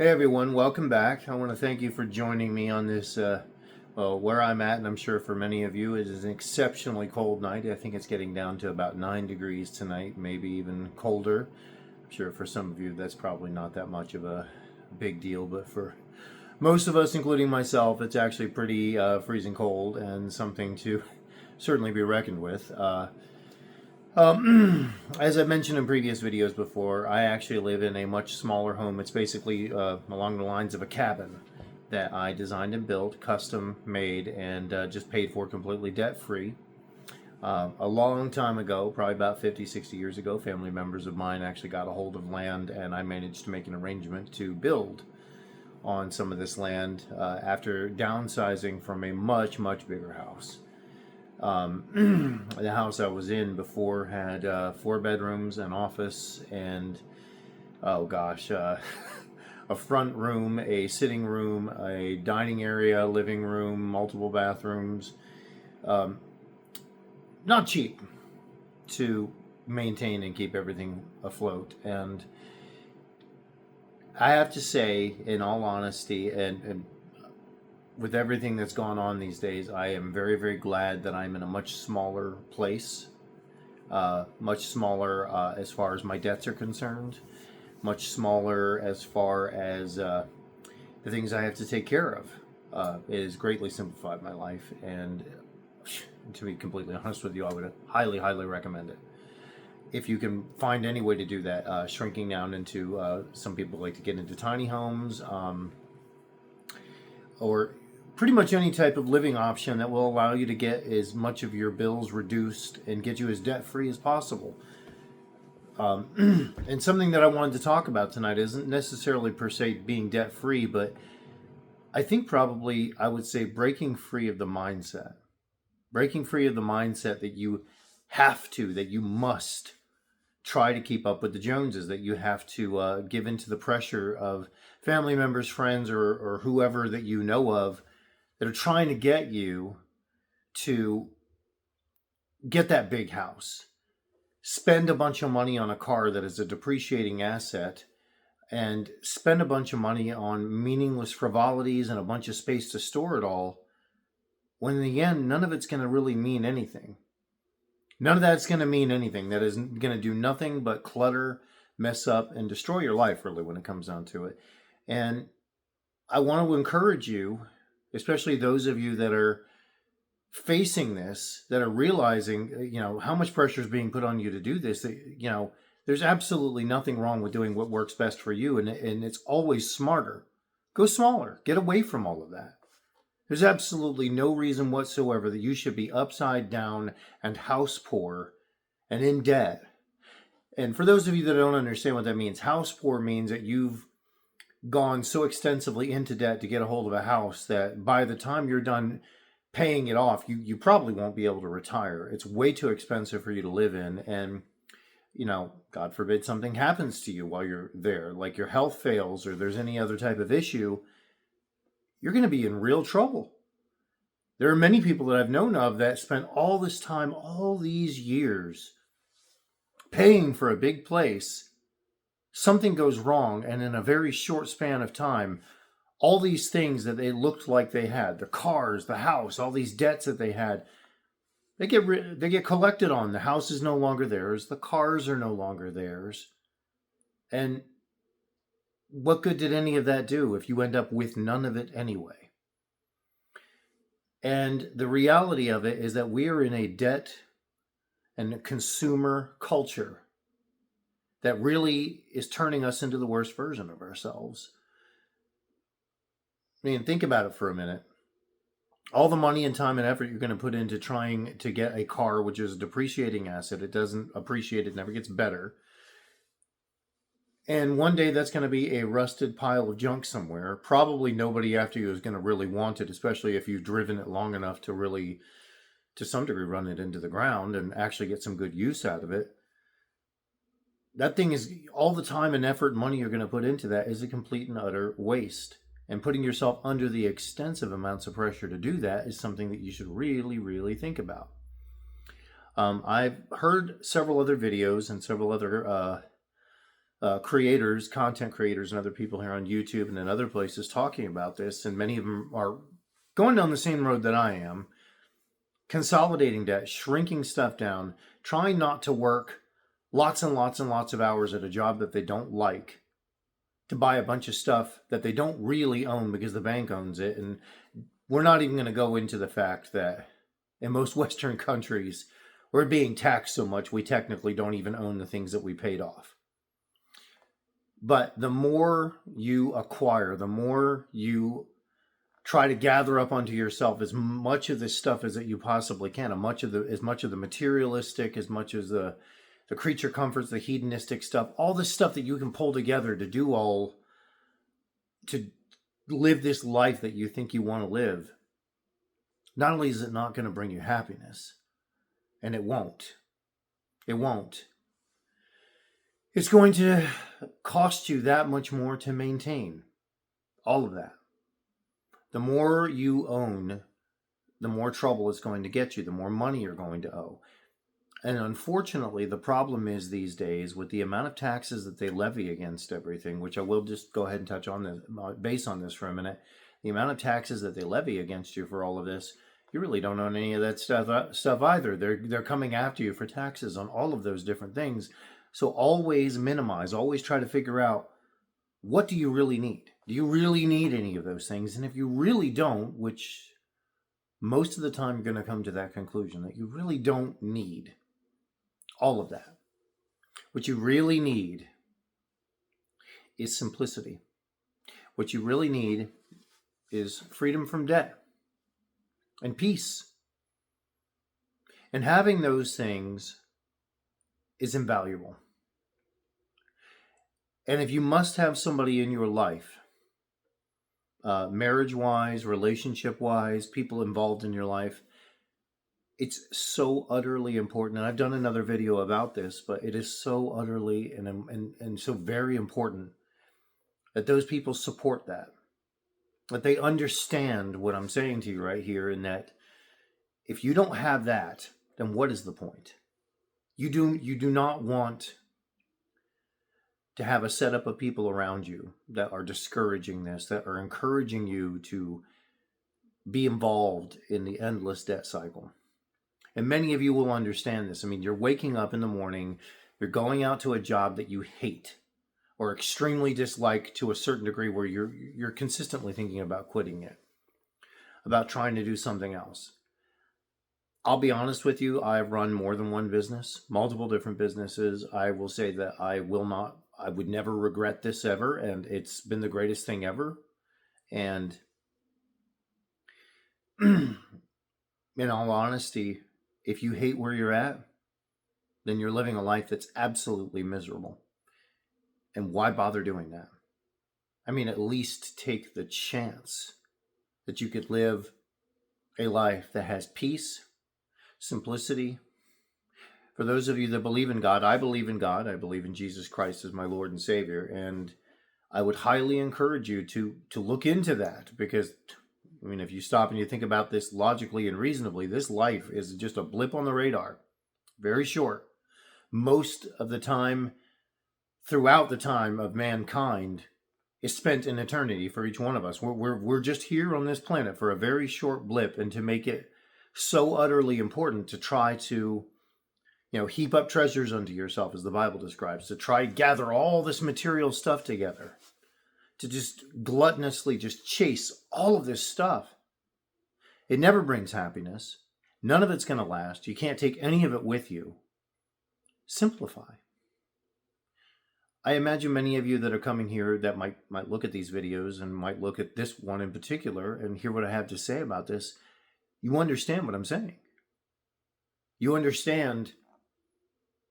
Hey everyone, welcome back. I want to thank you for joining me on this, where I'm at, and I'm sure for many of you it is an exceptionally cold night. I think it's getting down to about 9 degrees tonight, maybe even colder. I'm sure for some of you that's probably not that much of a big deal, but for most of us, including myself, it's actually pretty freezing cold and something to certainly be reckoned with. As I mentioned in previous videos before, I actually live in a much smaller home. It's basically along the lines of a cabin that I designed and built, custom made, and just paid for completely debt-free. A long time ago, probably about 50, 60 years ago, family members of mine actually got a hold of land, and I managed to make an arrangement to build on some of this land after downsizing from a much, much bigger house. The house I was in before had 4 bedrooms, an office, and oh gosh, a front room, a sitting room, a dining area, living room, multiple bathrooms. Not cheap to maintain and keep everything afloat. And I have to say, in all honesty, and with everything that's gone on these days, I am very, very glad that I'm in a much smaller place, much smaller as far as my debts are concerned, much smaller as far as the things I have to take care of. It has greatly simplified my life, and to be completely honest with you, I would highly, highly recommend it. If you can find any way to do that, shrinking down into, some people like to get into tiny homes, or pretty much any type of living option that will allow you to get as much of your bills reduced and get you as debt-free as possible. And something that I wanted to talk about tonight isn't necessarily per se being debt-free, but I think probably I would say breaking free of the mindset. Breaking free of the mindset that you have to, that you must try to keep up with the Joneses, that you have to give into the pressure of family members, friends, or whoever that you know of that are trying to get you to get that big house, spend a bunch of money on a car that is a depreciating asset, and spend a bunch of money on meaningless frivolities and a bunch of space to store it all, when in the end, none of it's going to really mean anything. None of that's going to mean anything. That is going to do nothing but clutter, mess up, and destroy your life, really, when it comes down to it. And I want to encourage you, especially those of you that are facing this, that are realizing, how much pressure is being put on you to do this, that, there's absolutely nothing wrong with doing what works best for you. And it's always smarter. Go smaller. Get away from all of that. There's absolutely no reason whatsoever that you should be upside down and house poor and in debt. And for those of you that don't understand what that means, house poor means that you've gone so extensively into debt to get a hold of a house that by the time you're done paying it off, you probably won't be able to retire. It's way too expensive for you to live in. And, God forbid something happens to you while you're there, like your health fails or there's any other type of issue, you're going to be in real trouble. There are many people that I've known of that spent all this time, all these years, paying for a big place. Something goes wrong, and in a very short span of time, all these things that they looked like they had, the cars, the house, all these debts that they had, they get collected on. The house is no longer theirs. The cars are no longer theirs. And what good did any of that do if you end up with none of it anyway? And the reality of it is that we are in a debt and a consumer culture that really is turning us into the worst version of ourselves. I mean, think about it for a minute. All the money and time and effort you're going to put into trying to get a car, which is a depreciating asset, it doesn't appreciate, it never gets better. And one day that's going to be a rusted pile of junk somewhere. Probably nobody after you is going to really want it, especially if you've driven it long enough to really, to some degree, run it into the ground and actually get some good use out of it. That thing is, all the time and effort and money you're going to put into that is a complete and utter waste. And putting yourself under the extensive amounts of pressure to do that is something that you should really, really think about. I've heard several other videos and several other creators, content creators, and other people here on YouTube and in other places talking about this, and many of them are going down the same road that I am, consolidating debt, shrinking stuff down, trying not to work lots and lots and lots of hours at a job that they don't like to buy a bunch of stuff that they don't really own because the bank owns it. And we're not even going to go into the fact that in most Western countries, we're being taxed so much we technically don't even own the things that we paid off. But the more you acquire, the more you try to gather up onto yourself as much of this stuff as that you possibly can, as much of the materialistic, as much as the creature comforts, the hedonistic stuff, all this stuff that you can pull together to live this life that you think you want to live. Not only is it not going to bring you happiness, and it won't. It's going to cost you that much more to maintain all of that. The more you own, the more trouble it's going to get you, the more money you're going to owe. And unfortunately, the problem is these days with the amount of taxes that they levy against everything, which I will just go ahead and touch on this, base on this for a minute. The amount of taxes that they levy against you for all of this, you really don't own any of that stuff either. They're coming after you for taxes on all of those different things. So always minimize, always try to figure out, what do you really need? Do you really need any of those things? And if you really don't, which most of the time you're going to come to that conclusion that you really don't need all of that. What you really need is simplicity. What you really need is freedom from debt and peace. And having those things is invaluable. And if you must have somebody in your life, marriage-wise, relationship-wise, people involved in your life, it's so utterly important. And I've done another video about this, but it is so utterly and so very important that those people support that they understand what I'm saying to you right here, and that if you don't have that, then what is the point? You do not want to have a setup of people around you that are discouraging this, that are encouraging you to be involved in the endless debt cycle. And many of you will understand this. I mean, you're waking up in the morning, you're going out to a job that you hate or extremely dislike to a certain degree where you're consistently thinking about quitting it, about trying to do something else. I'll be honest with you, I've run more than one business, multiple different businesses. I will say that I would never regret this ever, and it's been the greatest thing ever. And in all honesty, if you hate where you're at, then you're living a life that's absolutely miserable. And why bother doing that? I mean, at least take the chance that you could live a life that has peace, simplicity. For those of you that believe in God, I believe in God. I believe in Jesus Christ as my Lord and Savior. And I would highly encourage you to look into that, because I mean, if you stop and you think about this logically and reasonably, this life is just a blip on the radar. Very short. Most of the time, throughout the time of mankind, is spent in eternity for each one of us. We're just here on this planet for a very short blip, and to make it so utterly important to try to, heap up treasures unto yourself, as the Bible describes, to try to gather all this material stuff together, to just gluttonously just chase all of this stuff. It never brings happiness. None of it's going to last. You can't take any of it with you. Simplify. I imagine many of you that are coming here that might look at these videos and might look at this one in particular and hear what I have to say about this. You understand what I'm saying. You understand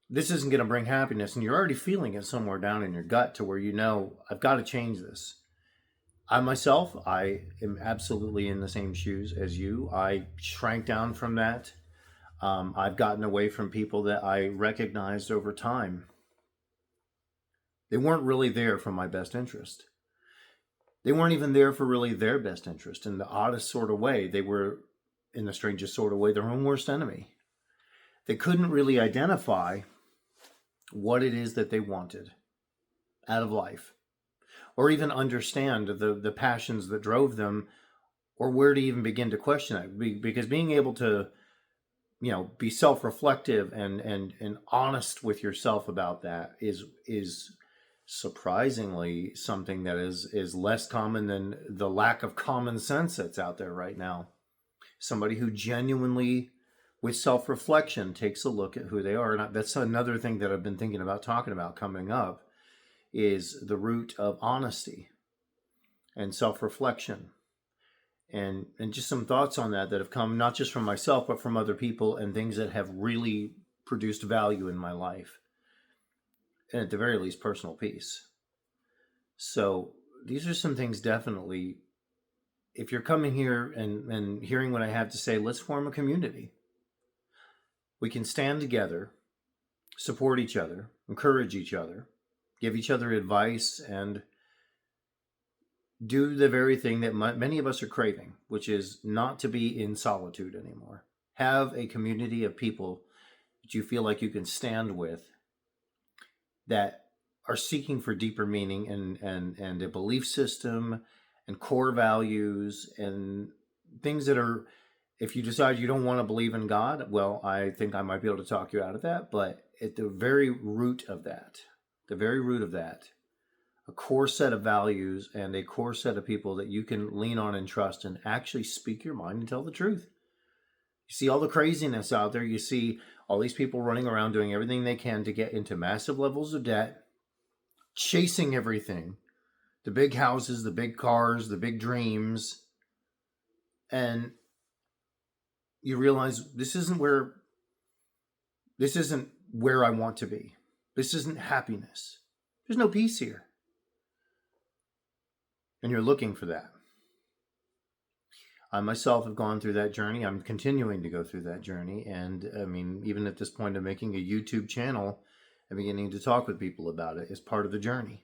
this isn't going to bring happiness, and you're already feeling it somewhere down in your gut to where I've got to change this. I myself, I am absolutely in the same shoes as you. I shrank down from that. I've gotten away from people that I recognized over time. They weren't really there for my best interest. They weren't even there for really their best interest. In the oddest sort of way, they were, in the strangest sort of way, their own worst enemy. They couldn't really identify what it is that they wanted. out of life, or even understand the passions that drove them, or where to even begin to question it. Because being able to, be self-reflective and honest with yourself about that is surprisingly something that is less common than the lack of common sense that's out there right now. Somebody who genuinely, with self-reflection, takes a look at who they are. And that's another thing that I've been thinking about talking about coming up, is the root of honesty and self-reflection, and just some thoughts on that have come not just from myself but from other people, and things that have really produced value in my life, and at the very least personal peace. So these are some things, definitely, if you're coming here and hearing what I have to say, let's form a community. We can stand together, support each other, encourage each other, give each other advice, and do the very thing that many of us are craving, which is not to be in solitude anymore. Have a community of people that you feel like you can stand with, that are seeking for deeper meaning and a belief system and core values and things that are, if you decide you don't want to believe in God, well, I think I might be able to talk you out of that. But at the very root of that, a core set of values and a core set of people that you can lean on and trust and actually speak your mind and tell the truth. You see all the craziness out there. You see all these people running around doing everything they can to get into massive levels of debt, chasing everything, the big houses, the big cars, the big dreams. And you realize this isn't where I want to be. This isn't happiness. There's no peace here. And you're looking for that. I myself have gone through that journey. I'm continuing to go through that journey. And I mean, even at this point of making a YouTube channel and beginning to talk with people about it is part of the journey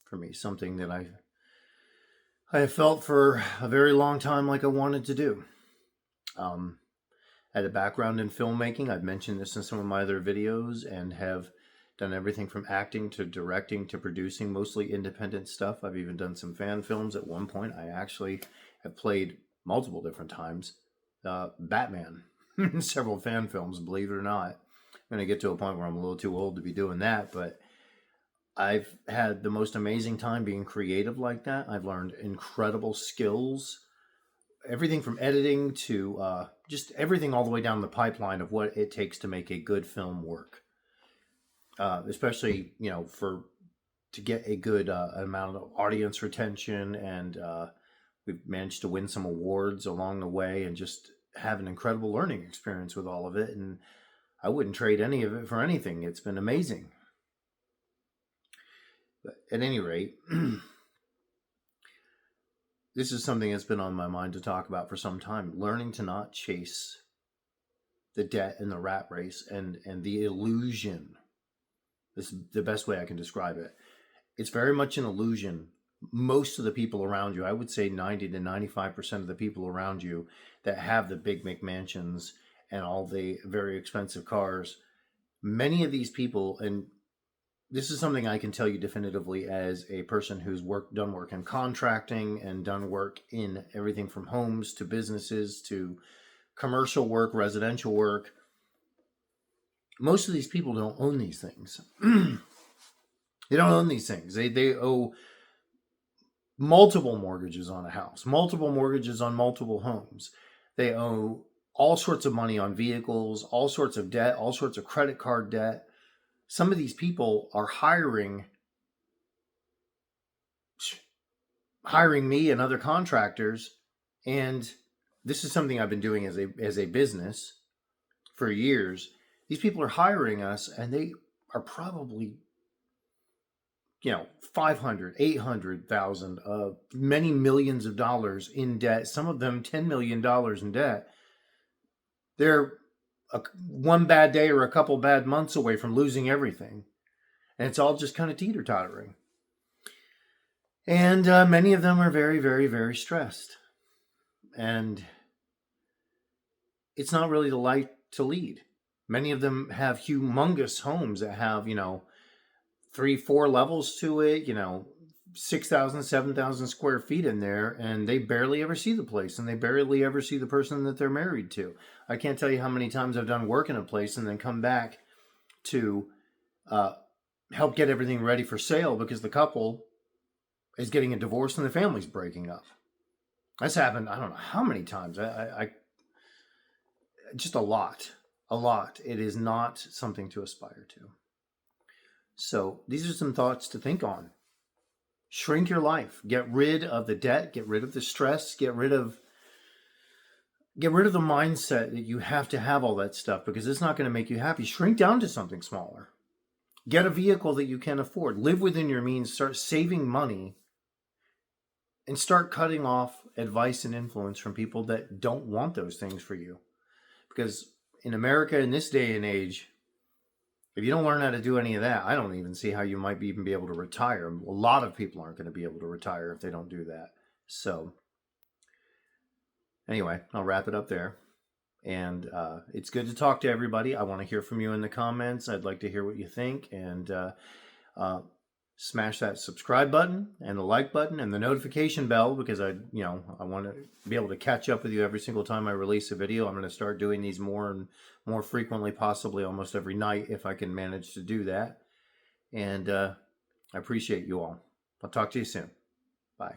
for me. Something that I have felt for a very long time like I wanted to do. I had a background in filmmaking. I've mentioned this in some of my other videos, and have done everything from acting to directing to producing, mostly independent stuff. I've even done some fan films at one point. I actually have played multiple different times Batman in several fan films, believe it or not. I'm going to get to a point where I'm a little too old to be doing that, but I've had the most amazing time being creative like that. I've learned incredible skills, everything from editing to just everything all the way down the pipeline of what it takes to make a good film work. Especially, to get a good amount of audience retention, and we've managed to win some awards along the way, and just have an incredible learning experience with all of it. And I wouldn't trade any of it for anything. It's been amazing. But at any rate, this is something that's been on my mind to talk about for some time. Learning to not chase the debt and the rat race and the illusion. This is the best way I can describe it. It's very much an illusion. Most of the people around you, I would say 90 to 95% of the people around you that have the big McMansions and all the very expensive cars, many of these people, and this is something I can tell you definitively as a person who's done work in contracting and done work in everything from homes to businesses to commercial work, residential work. Most of these people don't own these things. They don't own these things. They owe multiple mortgages on a house, multiple mortgages on multiple homes. They owe all sorts of money on vehicles, all sorts of debt, all sorts of credit card debt. Some of these people are hiring me and other contractors, and this is something I've been doing as a business for years. These people are hiring us, and they are probably 500, 800,000, many millions of dollars in debt. Some of them $10 million in debt. They're one bad day or a couple bad months away from losing everything. And it's all just kind of teeter-tottering. And many of them are very, very, very stressed. And it's not really the life to lead. Many of them have humongous homes that have, 3, 4 levels to it, 6,000, 7,000 square feet in there, and they barely ever see the place, and they barely ever see the person that they're married to. I can't tell you how many times I've done work in a place and then come back to uh, help get everything ready for sale because the couple is getting a divorce and the family's breaking up. That's happened, I don't know how many times. I just a lot. A lot. It is not something to aspire to. So these are some thoughts to think on. Shrink your life. Get rid of the debt. Get rid of the stress. Get rid of the mindset that you have to have all that stuff because it's not going to make you happy. Shrink down to something smaller. Get a vehicle that you can afford. Live within your means. Start saving money. And start cutting off advice and influence from people that don't want those things for you. Because in America, in this day and age, if you don't learn how to do any of that, I don't even see how you might even be able to retire. A lot of people aren't going to be able to retire if they don't do that. So anyway, I'll wrap it up there. And it's good to talk to everybody. I want to hear from you in the comments. I'd like to hear what you think. And smash that subscribe button and the like button and the notification bell because I want to be able to catch up with you every single time I release a video. I'm going to start doing these more and more frequently, possibly almost every night if I can manage to do that. And I appreciate you all. I'll talk to you soon. Bye.